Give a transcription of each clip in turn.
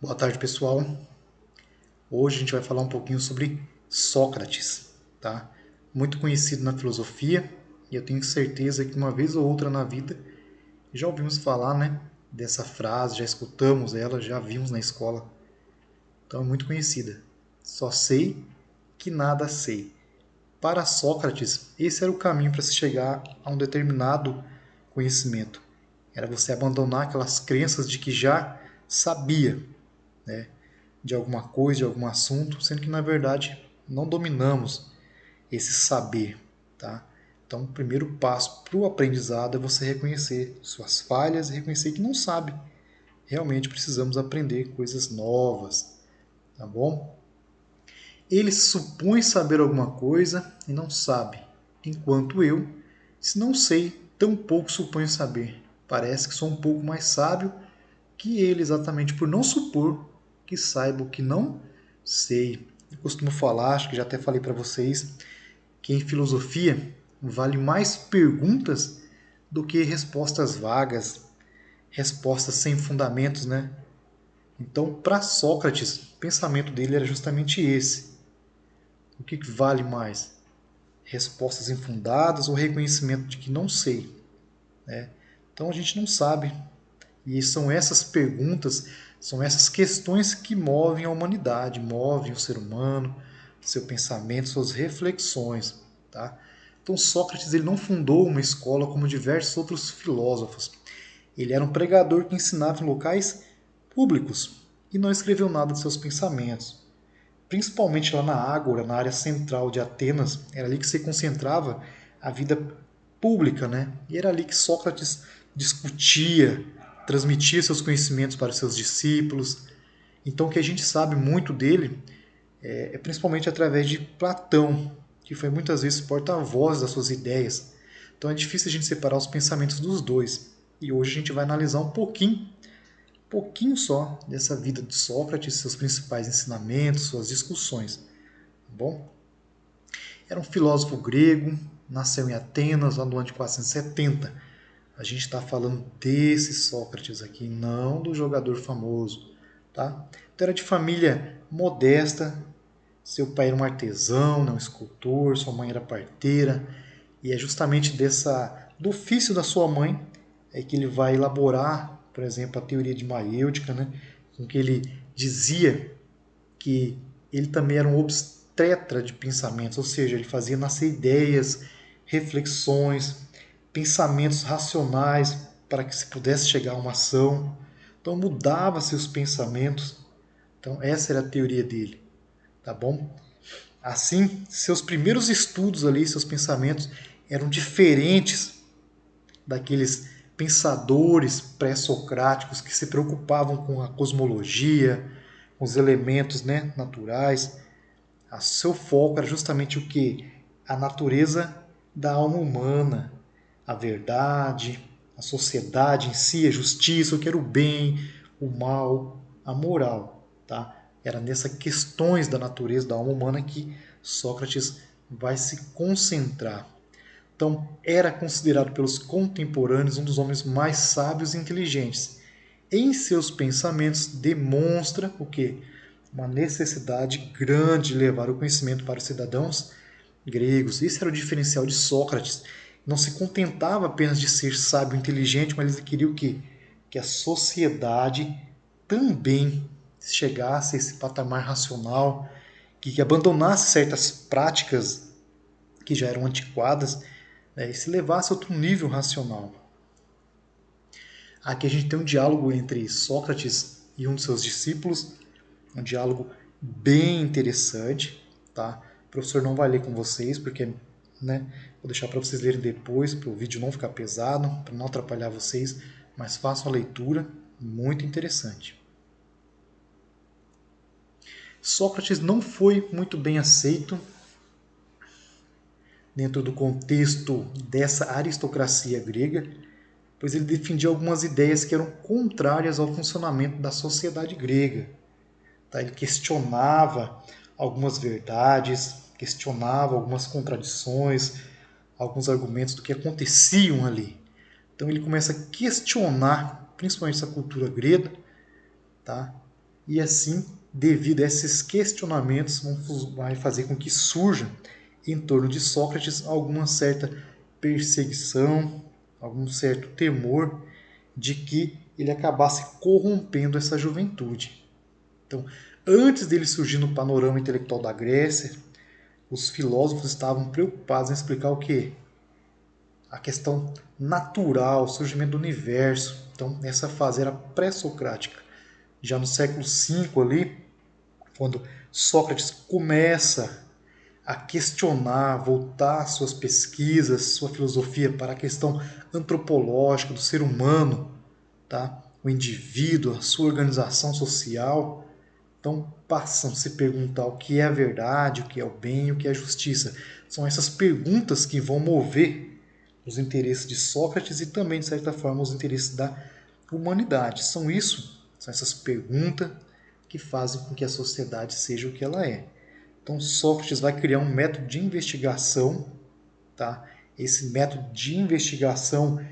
Boa tarde, pessoal. Hoje a gente vai falar um pouquinho sobre Sócrates, tá? Muito conhecido na filosofia, e eu tenho certeza que uma vez ou outra na vida já ouvimos falar, né, dessa frase, já escutamos ela, já vimos na escola. Então é muito conhecida. Só sei que nada sei. Para Sócrates, esse era o caminho para se chegar a um determinado conhecimento. Era você abandonar aquelas crenças de que já sabia, né, de alguma coisa, de algum assunto, sendo que na verdade não dominamos esse saber, tá? Então, o primeiro passo para o aprendizado é você reconhecer suas falhas e reconhecer que não sabe. Realmente precisamos aprender coisas novas, tá bom? Ele supõe saber alguma coisa e não sabe, enquanto eu, se não sei, tampouco suponho saber. Parece que sou um pouco mais sábio que ele, exatamente por não supor que saiba o que não sei. Eu costumo falar, acho que já até falei para vocês, que em filosofia vale mais perguntas do que respostas vagas, respostas sem fundamentos, né? Então, para Sócrates, o pensamento dele era justamente esse. O que vale mais? Respostas infundadas ou reconhecimento de que não sei, né? Então a gente não sabe. E são essas perguntas, são essas questões que movem a humanidade, movem o ser humano, seu pensamento, suas reflexões, tá? Então Sócrates ele não fundou uma escola como diversos outros filósofos. Ele era um pregador que ensinava em locais públicos e não escreveu nada de seus pensamentos. Principalmente lá na Ágora, na área central de Atenas, era ali que se concentrava a vida pública, né? E era ali que Sócrates discutia, transmitia seus conhecimentos para os seus discípulos. Então, o que a gente sabe muito dele é principalmente através de Platão, que foi muitas vezes porta-voz das suas ideias. Então, é difícil a gente separar os pensamentos dos dois. E hoje a gente vai analisar pouquinho só dessa vida de Sócrates, seus principais ensinamentos, suas discussões. Tá bom? Era um filósofo grego, nasceu em Atenas no ano de 470. A gente está falando desse Sócrates aqui, não do jogador famoso, tá? Então era de família modesta, seu pai era um artesão, um escultor, sua mãe era parteira, e é justamente do ofício da sua mãe é que ele vai elaborar, por exemplo, a teoria de maêutica, né? Com que ele dizia que ele também era um obstetra de pensamentos, ou seja, ele fazia nascer ideias, reflexões, pensamentos racionais para que se pudesse chegar a uma ação. Então mudava seus pensamentos. Então essa era a teoria dele, tá bom? Assim, seus primeiros estudos ali, seus pensamentos eram diferentes daqueles pensadores pré-socráticos que se preocupavam com a cosmologia, com os elementos, né, naturais. O seu foco era justamente o que? A natureza da alma humana, a verdade, a sociedade em si, a justiça, o que era o bem, o mal, a moral. Tá? Era nessas questões da natureza da alma humana que Sócrates vai se concentrar. Então, era considerado pelos contemporâneos um dos homens mais sábios e inteligentes. Em seus pensamentos, demonstra o quê? Uma necessidade grande de levar o conhecimento para os cidadãos gregos. Esse era o diferencial de Sócrates. Não se contentava apenas de ser sábio e inteligente, mas ele queria o quê? Que a sociedade também chegasse a esse patamar racional, que abandonasse certas práticas que já eram antiquadas, né, e se levasse a outro nível racional. Aqui a gente tem um diálogo entre Sócrates e um de seus discípulos, um diálogo bem interessante, tá? O professor não vai ler com vocês, porque, né, vou deixar para vocês lerem depois, para o vídeo não ficar pesado, para não atrapalhar vocês, mas façam a leitura, muito interessante. Sócrates não foi muito bem aceito dentro do contexto dessa aristocracia grega, pois ele defendia algumas ideias que eram contrárias ao funcionamento da sociedade grega. Tá? Ele questionava algumas verdades, questionava algumas contradições, alguns argumentos do que aconteciam ali. Então ele começa a questionar, principalmente essa cultura grega, tá? E assim, devido a esses questionamentos, vai fazer com que surja em torno de Sócrates alguma certa perseguição, algum certo temor de que ele acabasse corrompendo essa juventude. Então, antes dele surgir no panorama intelectual da Grécia, os filósofos estavam preocupados em explicar o quê? A questão natural, o surgimento do universo. Então, essa fase era pré-socrática. Já no século V ali, quando Sócrates começa a questionar, voltar suas pesquisas, sua filosofia para a questão antropológica do ser humano, tá? O indivíduo, a sua organização social. Então passam a se perguntar o que é a verdade, o que é o bem, o que é a justiça. São essas perguntas que vão mover os interesses de Sócrates e também, de certa forma, os interesses da humanidade. São essas perguntas que fazem com que a sociedade seja o que ela é. Então Sócrates vai criar um método de investigação, tá? Esse método de investigação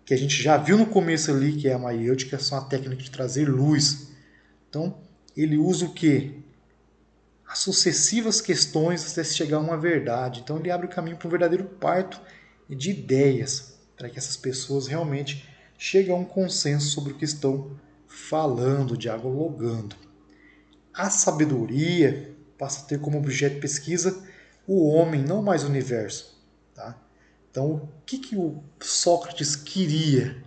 que a gente já viu no começo ali, que é a maiêutica, são a técnica de trazer luz. Então, ele usa o quê? As sucessivas questões até se chegar a uma verdade. Então, ele abre o caminho para um verdadeiro parto de ideias, para que essas pessoas realmente cheguem a um consenso sobre o que estão falando, dialogando. A sabedoria passa a ter como objeto de pesquisa o homem, não mais o universo. Tá? Então, o que o Sócrates queria?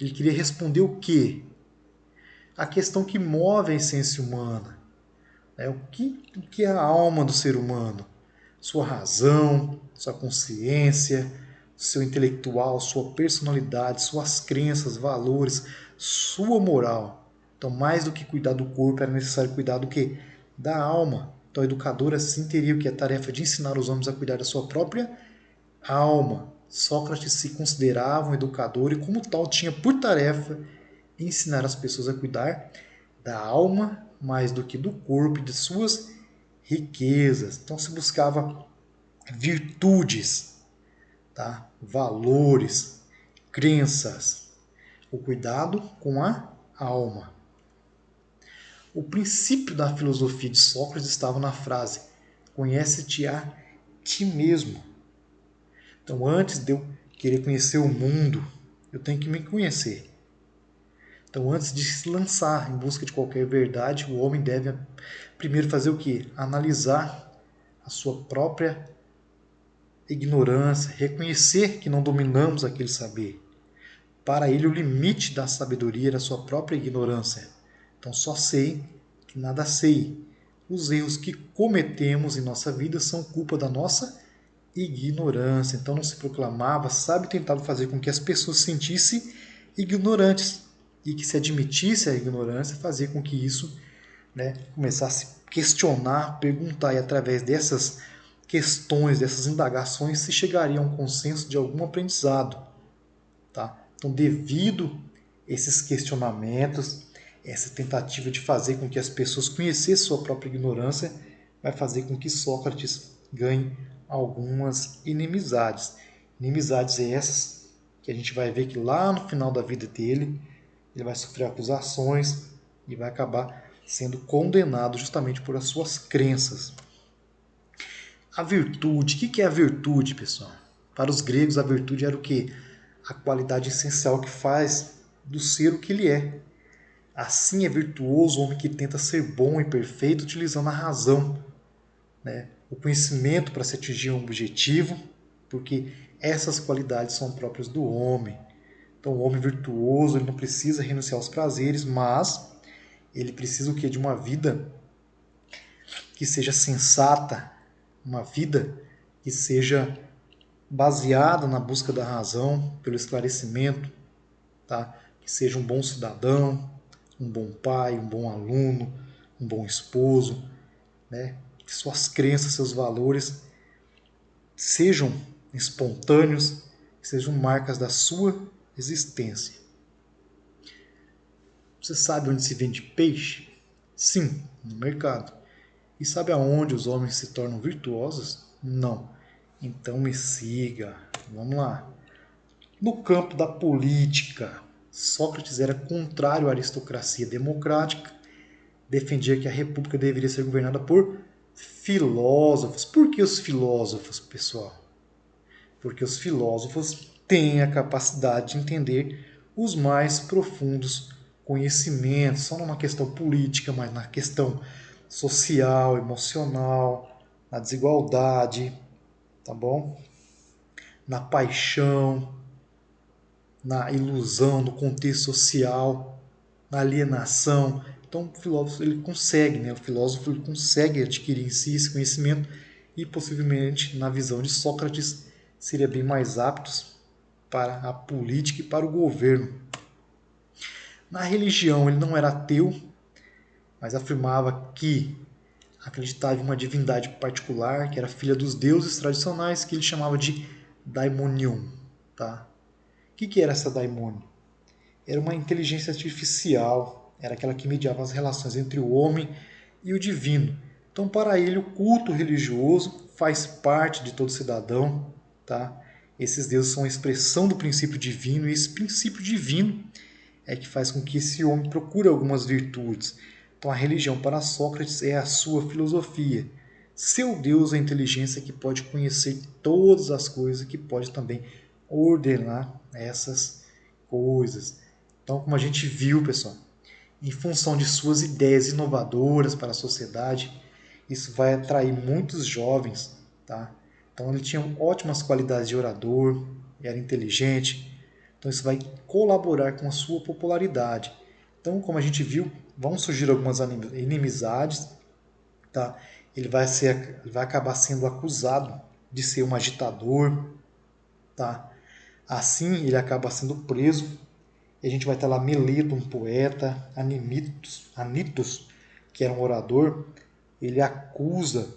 Ele queria responder o quê? A questão que move a essência humana. Né? O que é a alma do ser humano? Sua razão, sua consciência, seu intelectual, sua personalidade, suas crenças, valores, sua moral. Então, mais do que cuidar do corpo, era necessário cuidar do quê? Da alma. Então, o educador assim teria o que? A tarefa de ensinar os homens a cuidar da sua própria alma. Sócrates se considerava um educador e, como tal, tinha por tarefa ensinar as pessoas a cuidar da alma mais do que do corpo e de suas riquezas. Então se buscava virtudes, tá? Valores, crenças, o cuidado com a alma. O princípio da filosofia de Sócrates estava na frase: conhece-te a ti mesmo. Então, antes de eu querer conhecer o mundo, eu tenho que me conhecer. Então, antes de se lançar em busca de qualquer verdade, o homem deve primeiro fazer o quê? Analisar a sua própria ignorância, reconhecer que não dominamos aquele saber. Para ele, o limite da sabedoria era a sua própria ignorância. Então, só sei que nada sei. Os erros que cometemos em nossa vida são culpa da nossa ignorância. Então, não se proclamava, sabe, tentava fazer com que as pessoas se sentissem ignorantes e que se admitisse a ignorância, fazer com que isso, né, começasse a questionar, perguntar, e através dessas questões, dessas indagações, se chegaria a um consenso de algum aprendizado. Tá? Então, devido a esses questionamentos, essa tentativa de fazer com que as pessoas conhecessem sua própria ignorância, vai fazer com que Sócrates ganhe algumas inimizades. Inimizades essas que a gente vai ver que lá no final da vida dele, ele vai sofrer acusações e vai acabar sendo condenado justamente por as suas crenças. A virtude, o que é a virtude, pessoal? Para os gregos, a virtude era o quê? A qualidade essencial que faz do ser o que ele é. Assim é virtuoso o homem que tenta ser bom e perfeito utilizando a razão, né? O conhecimento para se atingir um objetivo, porque essas qualidades são próprias do homem. Então, o homem virtuoso ele não precisa renunciar aos prazeres, mas ele precisa o quê? De uma vida que seja sensata, uma vida que seja baseada na busca da razão, pelo esclarecimento, tá? Que seja um bom cidadão, um bom pai, um bom aluno, um bom esposo, né? Que suas crenças, seus valores sejam espontâneos, que sejam marcas da sua existência. Você sabe onde se vende peixe? Sim, no mercado. E sabe aonde os homens se tornam virtuosos? Não. Então me siga. Vamos lá. No campo da política, Sócrates era contrário à aristocracia democrática defendia que a república deveria ser governada por filósofos. Por que os filósofos, pessoal? Porque os filósofos têm a capacidade de entender os mais profundos conhecimentos, só numa questão política, mas na questão social, emocional, na desigualdade, tá bom? Na paixão, na ilusão, no contexto social, na alienação. Então, o filósofo ele consegue, né? O filósofo ele consegue adquirir em si esse conhecimento e possivelmente, na visão de Sócrates, seria bem mais apto para a política e para o governo. Na religião, ele não era ateu, mas afirmava que acreditava em uma divindade particular, que era filha dos deuses tradicionais, que ele chamava de daimonion. Tá? O que era essa daimon? Era uma inteligência artificial, era aquela que mediava as relações entre o homem e o divino. Então, para ele, o culto religioso faz parte de todo cidadão. Tá? Esses deuses são a expressão do princípio divino, e esse princípio divino é que faz com que esse homem procure algumas virtudes. Então, a religião para Sócrates é a sua filosofia. Seu Deus é a inteligência que pode conhecer todas as coisas, que pode também ordenar essas coisas. Então, como a gente viu, pessoal, em função de suas ideias inovadoras para a sociedade, isso vai atrair muitos jovens, tá? Então, ele tinha ótimas qualidades de orador, era inteligente, então isso vai colaborar com a sua popularidade. Então, como a gente viu, vão surgir algumas inimizades, tá? Ele vai acabar sendo acusado de ser um agitador, tá? Assim, ele acaba sendo preso. E a gente vai ter lá Meleto, um poeta, Anitos, que era um orador. Ele acusa,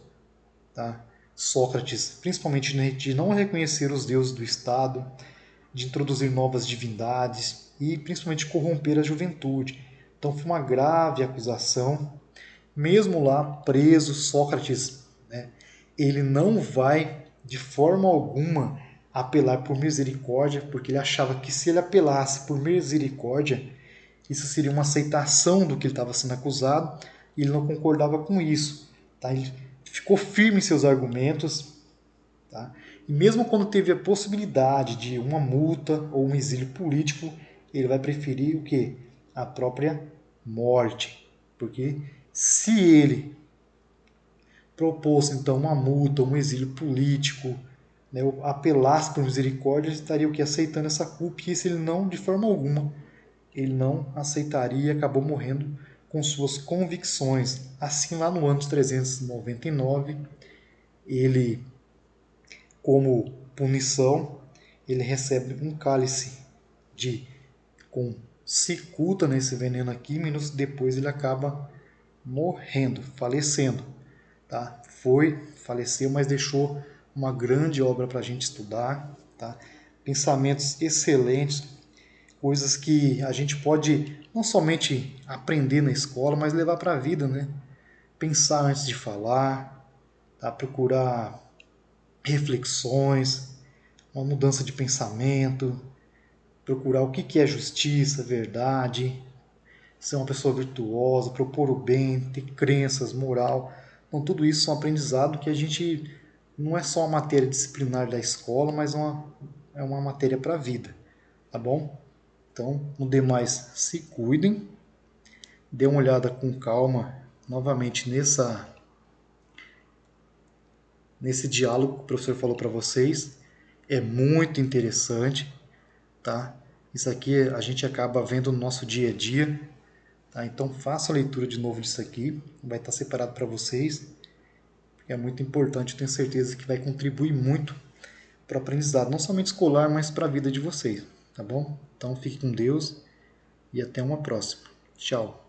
tá, Sócrates, principalmente de não reconhecer os deuses do Estado, de introduzir novas divindades e principalmente corromper a juventude. Então foi uma grave acusação. Mesmo lá preso, Sócrates, né, ele não vai de forma alguma apelar por misericórdia, porque ele achava que se ele apelasse por misericórdia, isso seria uma aceitação do que ele estava sendo acusado, e ele não concordava com isso. Tá? Ele ficou firme em seus argumentos, tá? E mesmo quando teve a possibilidade de uma multa ou um exílio político, ele vai preferir o quê? A própria morte. Porque se ele propôs então uma multa, um exílio político, né, ou apelasse por misericórdia, ele estaria o que? Aceitando essa culpa, e isso ele não, de forma alguma, ele não aceitaria e acabou morrendo com suas convicções. Assim, lá no ano de 399, ele, como punição, ele recebe um cálice de com cicuta nesse veneno aqui, minutos depois ele acaba morrendo, falecendo. Tá? Faleceu, mas deixou uma grande obra para a gente estudar. Tá? Pensamentos excelentes, coisas que a gente pode não somente aprender na escola, mas levar para a vida. Né? Pensar antes de falar, tá? Procurar reflexões, uma mudança de pensamento, procurar o que é justiça, verdade, ser uma pessoa virtuosa, propor o bem, ter crenças, moral. Então, tudo isso são aprendizado que a gente não é só uma matéria disciplinar da escola, mas é uma matéria para a vida, tá bom? Então, no demais, se cuidem, dê uma olhada com calma novamente nesse diálogo que o professor falou para vocês. É muito interessante, tá? Isso aqui a gente acaba vendo no nosso dia a dia. Tá? Então faça a leitura de novo disso aqui, vai estar separado para vocês, é muito importante, eu tenho certeza que vai contribuir muito para o aprendizado, não somente escolar, mas para a vida de vocês, tá bom? Então fique com Deus e até uma próxima. Tchau!